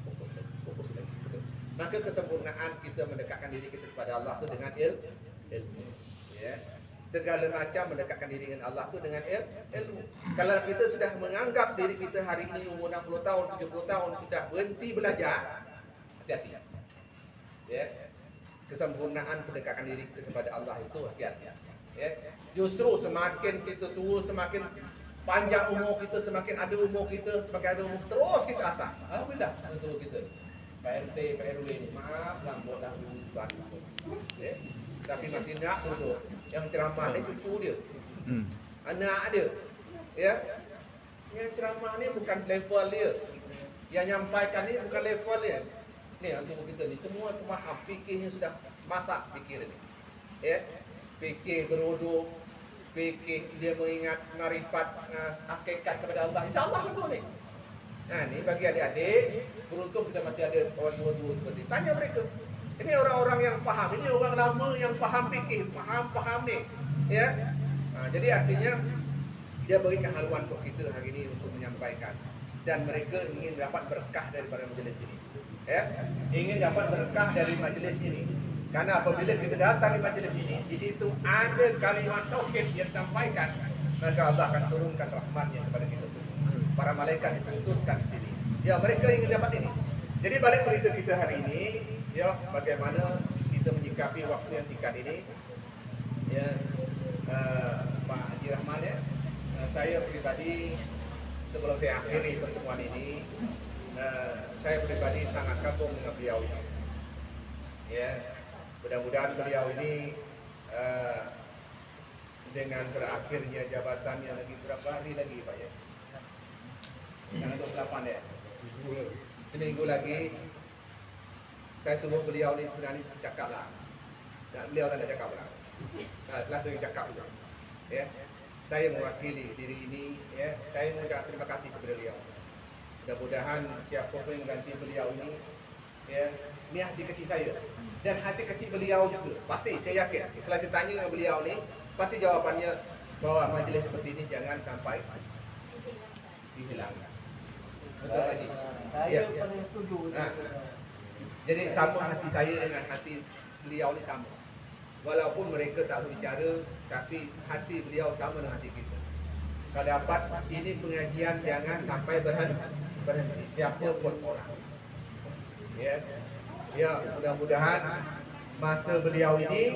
Speaker 2: Maka kesempurnaan kita mendekatkan diri kita kepada Allah itu dengan ilmu. Ya. Segala macam mendekatkan diri dengan Allah itu dengan ilmu. Kalau kita sudah menganggap diri kita hari ini umur 60 tahun, 70 tahun sudah berhenti belajar, hati-hati. Ya. Kesempurnaan mendekatkan diri kita kepada Allah itu hati-hati. Ya. Justru semakin kita tua, semakin panjang umur kita, semakin ada umur kita, terus kita asah. Alhamdulillah untuk kita. Pak RT, Pak RW ni, maaf lambat dah ya. Tapi masih nak duduk. Yang ceramah ni cucu dia, anak dia, ya. Yang ceramah ni bukan level dia, yang nyampaikan ni bukan level dia. Ni untuk kita ni semua pemaham fikihnya sudah masak fikir ni, ya. Fikih berwudu, fikih dia mengingat marifat hakikat kepada Allah. InsyaAllah betul ni. Nah, ni bagi adik-adik, beruntung kita masih ada orang dua seperti. Tanya mereka. Ini orang-orang yang faham. Ini orang lama yang faham fikih, faham ni. Ya. Jadi artinya dia berikan haluan untuk kita hari ini untuk menyampaikan, dan mereka ingin dapat berkah daripada majlis ini. Ya. Ingin dapat berkah dari majlis ini. Karena apabila kita datang di majlis ini, di situ ada kalimat tauhid yang disampaikan, maka Allah akan turunkan rahmat-Nya kepada kita semua. Para malaikat diputuskan di sini. Ya, mereka ingin dapat ini. Jadi balik cerita kita hari ini, ya, bagaimana kita menyikapi waktu yang singkat ini. Ya, Pak Haji Rahman ya, saya pribadi sebelum saya akhiri pertemuan ini, saya pribadi sangat kagum dengan beliau ini. Ya, mudah-mudahan beliau ini dengan berakhirnya jabatannya lagi berapa hari lagi Pak ya? Yang 28 ya? seminggu lagi saya suruh beliau ni sebenarnya cakap lah. Dan beliau tak nak cakap lah. Langsung cakap juga. Ya. Saya mewakili diri ini, ya. Saya mengucapkan terima kasih kepada beliau. Mudah-mudahan siapa pun yang ganti beliau ini, ya, ni hati kecil saya dan hati kecil beliau juga. Pasti saya yakin. Kalau saya tanya dengan beliau ni, pasti jawapannya bahwa majlis seperti ini jangan sampai dihilangkan. Betul tadi.
Speaker 5: Saya paling setuju.
Speaker 2: Jadi sama hati saya dengan hati beliau ni sama. Walaupun mereka tak berbicara, tapi hati beliau sama dengan hati kita. Kalau dapat ini pengajian jangan sampai berhenti. Siapa pun orang. Ya, mudah-mudahan masa beliau ini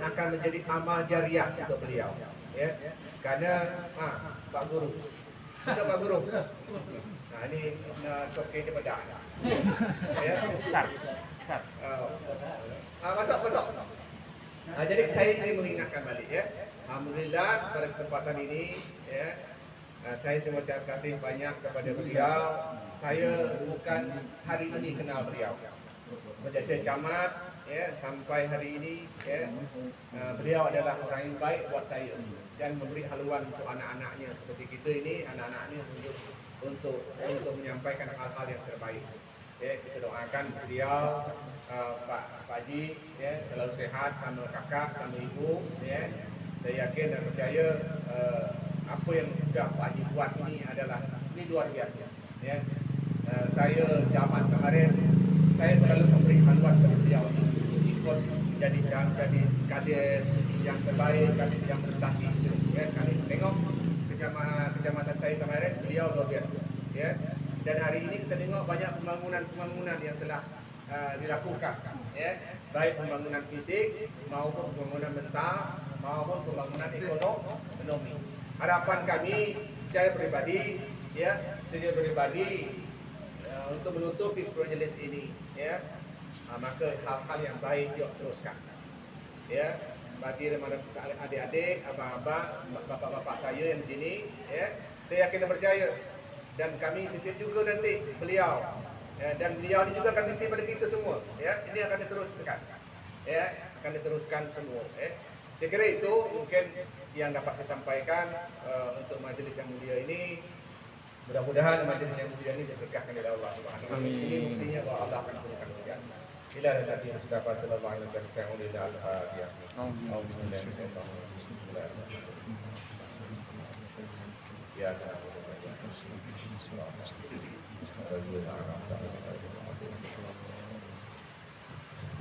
Speaker 2: akan menjadi amal jariah untuk beliau. Ya, karena Pak Guru. Bisa Pak Guru. Nah ini toke dia bedah. Ya, besar. Masuk. Jadi saya ingin mengingatkan balik ya. Alhamdulillah pada kesempatan ini ya, saya terima kasih banyak kepada beliau. Saya bukan hari ini kenal beliau. Sejak saya camat ya sampai hari ini ya, beliau adalah orang yang baik buat saya dan memberi haluan untuk anak-anaknya seperti kita ini, anak-anaknya untuk menyampaikan hal-hal yang terbaik. Ya, kita doakan beliau Pak Haji ya selalu sehat sama kakak sama ibu ya. Saya yakin dan percaya apa yang sudah Pak Haji buat ini luar biasa ya. Saya zaman kemarin saya selalu memberi haluan kepada beliau untuk ikut jadi kades yang terbaik, kades yang prestasi ya. Kali tengok kecamatan saya kemarin beliau luar biasa ya. Dan hari ini kita tengok banyak pembangunan yang telah dilakukan ya, baik pembangunan fisik maupun pembangunan mental maupun pembangunan ekonomi. Harapan kami secara pribadi untuk menutupi majelis ini ya, maka hal-hal yang baik yuk teruskan ya. Bagi adik-adik, abang-abang, bapak-bapak saya yang di sini ya, saya yakin dan percaya dan kami titip juga nanti beliau ya, dan beliau ini juga akan titip pada kita semua ya. Ini akan diteruskan ya, akan diteruskan semua ya. Saya kira itu mungkin yang dapat saya sampaikan untuk majelis yang mulia ini. Mudah-mudahan majelis yang mulia ini diberkahkan oleh Allah Subhanahu wa taala. Ini buktinya bahwa Allah akan turunkan hujan. Ila Nabi Mustafa sallallahu alaihi wasallam ila al-Fatihah. Ya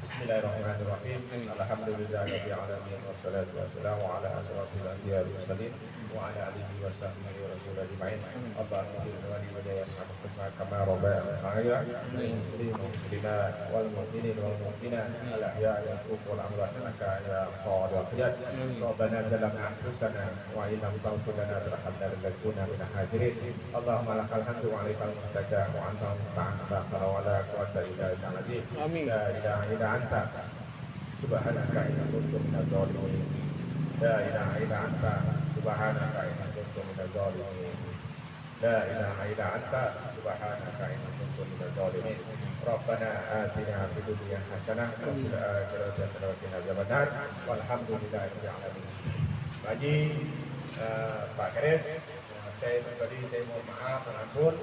Speaker 2: Bismillahirrahmanirrahim. Alhamdulillahirabbil alamin wassalatu wassalamu ala asyrafil anbiya'i wal mursalin wa ala alihi wa sahbihi wa rasul ajma'in. Allahumma salli wa barik kama rabbana muslimat wal mu'minin wal mu'minat al ahya'i wal amwat innaka ya qadir qiyad. Rabbana zalamna anfusana wa in lam taghfir lana wa tarhamna lanakunanna minal khasirin. Allahumma lakal hamdu wa alaikal mustajab wa anta musta'an wa la quwwata illa billah. Amin. La ilaha illa anta subhanaka inna kuntu minadh dhalimin. La ilaha illa anta subhanaka inna kuntu minadh dhalimin. La ilaha illa anta subhanaka inna kuntu minadh dhalimin. Rabbana atina fid dunya hasanah wa fil akhirati hasanah wa qina adzabannar. Walhamdulillahi rabbil alamin. Haji Pak Kades, saya pribadi saya mohon maaf dan ampun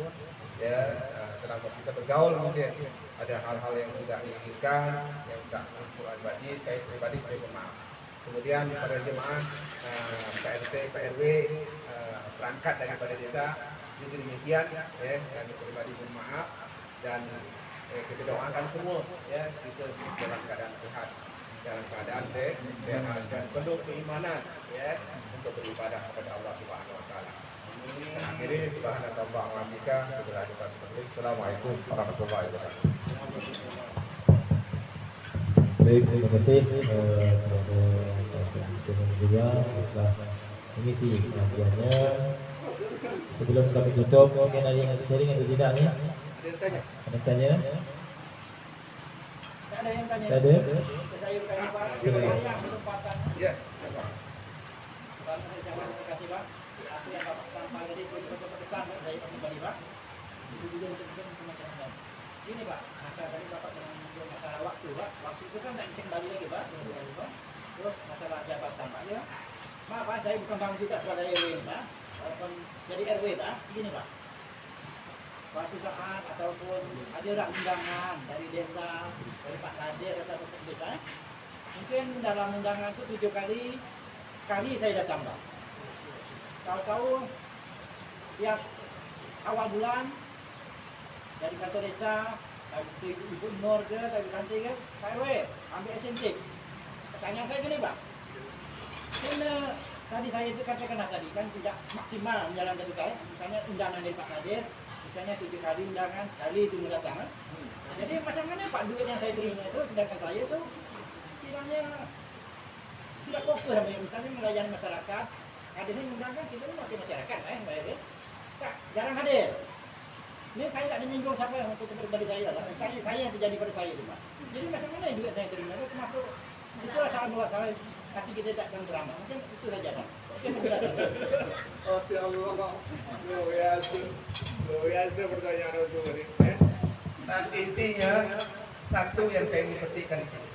Speaker 2: ya, selama kita bergaul mungkin ada hal-hal yang tidak diinginkan, yang tak Quran bagi saya pribadi saya mohon maaf. Kemudian pada jemaah Pak RT, Pak RW, perangkat daripada desa juga demikian ya, dan pribadi mohon maaf dan kita doakan semua ya, kita dalam keadaan sehat, dalam keadaan sehat dan penuh keimanan ya untuk beribadah kepada Allah Subhanahu wa taala. Akhirnya subhanallahi wa bihamdihi segala kita seperti Assalamualaikum warahmatullahi wabarakatuh.
Speaker 1: Baik, terima kasih kepada Pak juga telah mengisi pengajiannya. Sebelum kami tutup, mungkin ada yang sharing atau tidak ni? Ada tanya?
Speaker 5: Tak ada yang tanya.
Speaker 1: Tak ada?
Speaker 5: Saya tanya Pak.
Speaker 2: Ya.
Speaker 5: Terima kasih Pak. Apa yang Bapak sampaikan tadi betul-betul pesan saya kembali Pak. Itu juga untuk pemasaran. Ini Pak, masalah tadi Bapak dengan masalah waktu Pak. Waktu itu kan tidak bisa kembali lagi Pak. Terus masalah jabatan Pak ya. Maaf Pak, saya bukan bangun juga sebagai RW Pak. Walaupun jadi RW Pak, gini Pak. Suatu saat ataupun ada undangan dari desa, dari Pak Kadir atau desa, mungkin dalam undangan itu 7 kali, sekali saya datang Pak. Tahu-tahu tiap awal bulan dari kantor desa, dari Ibu Nur ke, dari kantor ke, Pak RW, ambil SMT. Pertanyaan saya gini Pak, tadi saya itu katakanlah tadi kan tidak maksimal menjalankan tugas, misalnya undangan dari Pak Kadir, misalnya 7 kali undangan, sekali itu datang. Jadi macam mana Pak duit yang saya terima itu, sedangkan saya itu istilahnya tidak fokus sama misalnya melayani masyarakat. Hadirnya mengundangkan kita mewakili masyarakat, Mbak Eri. Jarang hadir. Ini saya tak menyinggung siapa yang untuk seperti saya lah. Saya yang terjadi pada saya itu Pak. Jadi macam mana duit saya terima itu termasuk itulah salah buat saya. Hati kita tak akan drama. Mungkin itu saja Pak. Mungkin penjelasan.
Speaker 2: Oh, Allah Pak. Luar biasa pertanyaan untuk ini. Nah, intinya satu yang saya ingin petikkan di sini.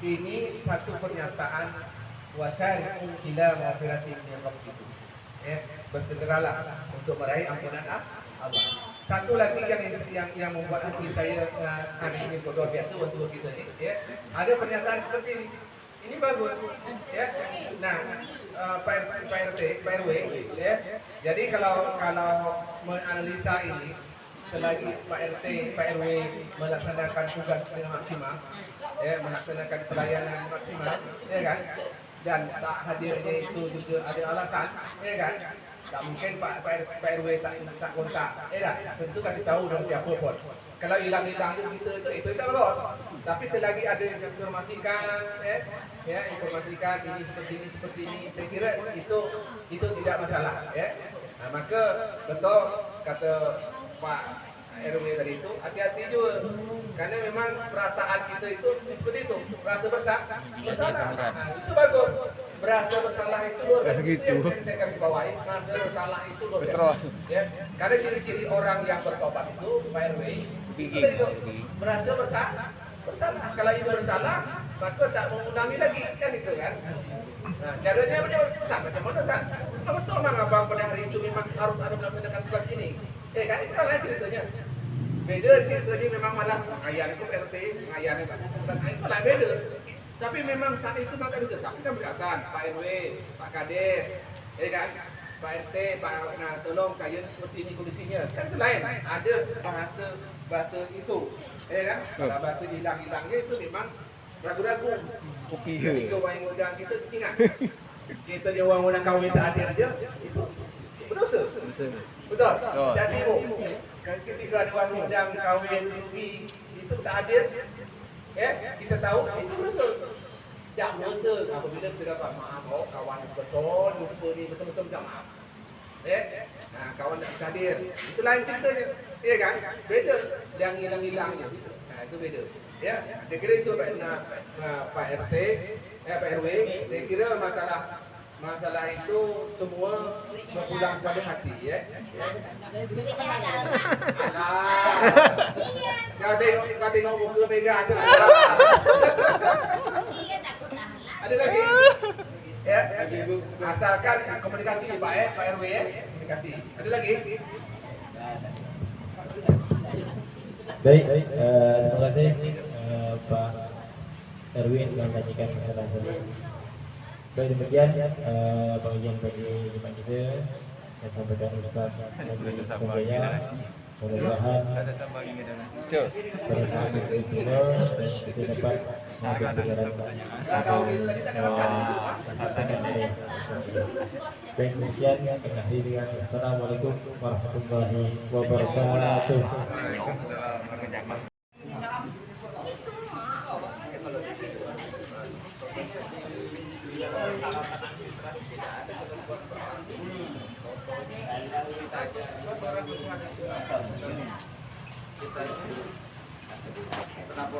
Speaker 2: Ini satu pernyataan wasyari'u ila maghfiratin min rabbikum. Bersegeralah untuk meraih ampunan Allah. Satu lagi yang membuat hati saya hari ini berdoa biasa untuk kita ini, ada pernyataan seperti ini. Ini bagus, ya. Nah, Pak RT, Pak RW, ya. Jadi kalau menganalisa ini, selagi Pak RT, Pak RW melaksanakan tugas dengan maksimal, ya, melaksanakan pelayanan maksimal, ya kan, dan tak hadirnya itu juga ada alasan, ya kan. Tak mungkin Pak RW tak kontak, ya kan. Tentu kasih tahu dengan siapa pun. Kalau hilang-hilang itu tak bagus. Tapi selagi ada yang informasikan, informasikan ini seperti ini, saya kira itu tidak masalah, ya. Nah, maka betul kata Pak RW tadi itu, hati-hati juga, karena memang perasaan kita itu seperti itu, merasa bersalah. Nah, itu bagus. Berasa bersalah itu luar biasa. Itu yang saya garis bawahi, merasa bersalah itu luar biasa. Ya, karena ciri-ciri orang yang bertobat itu, Pak RW, itu merasa bersalah. Kalau itu bersalah, maka tak mengulangi lagi, kan itu kan. Nah, caranya macam mana San? Betul memang abang pada hari itu memang harus ada melaksanakan tugas ini. Kan itu lain ceritanya. Beda ceritanya memang malas ngayan itu RT, ngayan itu bukan itu lah beda. Tapi memang saat itu maka bisa tapi kan berasan Pak RW, Pak Kades, kan? Pak RT, Pak tolong saya seperti ini kondisinya. Kan itu lain. Ada bahasa itu. Kan? Kalau bahasa hilang-hilangnya itu memang ragu-ragu. Jadi kawan undang kita ingat. Kita dia orang undang kahwin tak hadir aja itu berdosa. Betul. Jadi ketika ada orang undang kahwin rugi itu tak hadir, kita tahu itu berdosa. Tak berdosa apabila kita dapat maaf, kawan betul lupa ni betul-betul minta maaf. Nah, kawan tak bisa hadir. Itu lain ceritanya. Ya kan? Beda yang hilang-hilangnya. Nah, itu beda. Ya, saya kira itu Pak RT, Pak RW, saya kira masalah itu semua berpulang pada hati, ya. Kau tengok muka Mega ada. Ada lagi? Ya, asalkan komunikasi Pak RW, komunikasi. Ada lagi?
Speaker 1: Baik, terima kasih Pak Erwin yang menyajikan masalah tadi. Baik, demikian pengajian bagi jemaah kita yang sampaikan Ustaz Nabi Sanjaya. Mudah-mudahan pada saat itu semua dan kita dapat mengambil pelajaran atau kesempatan dari baik, demikian kita akhiri dengan Assalamualaikum warahmatullahi wabarakatuh.
Speaker 2: Kenapa?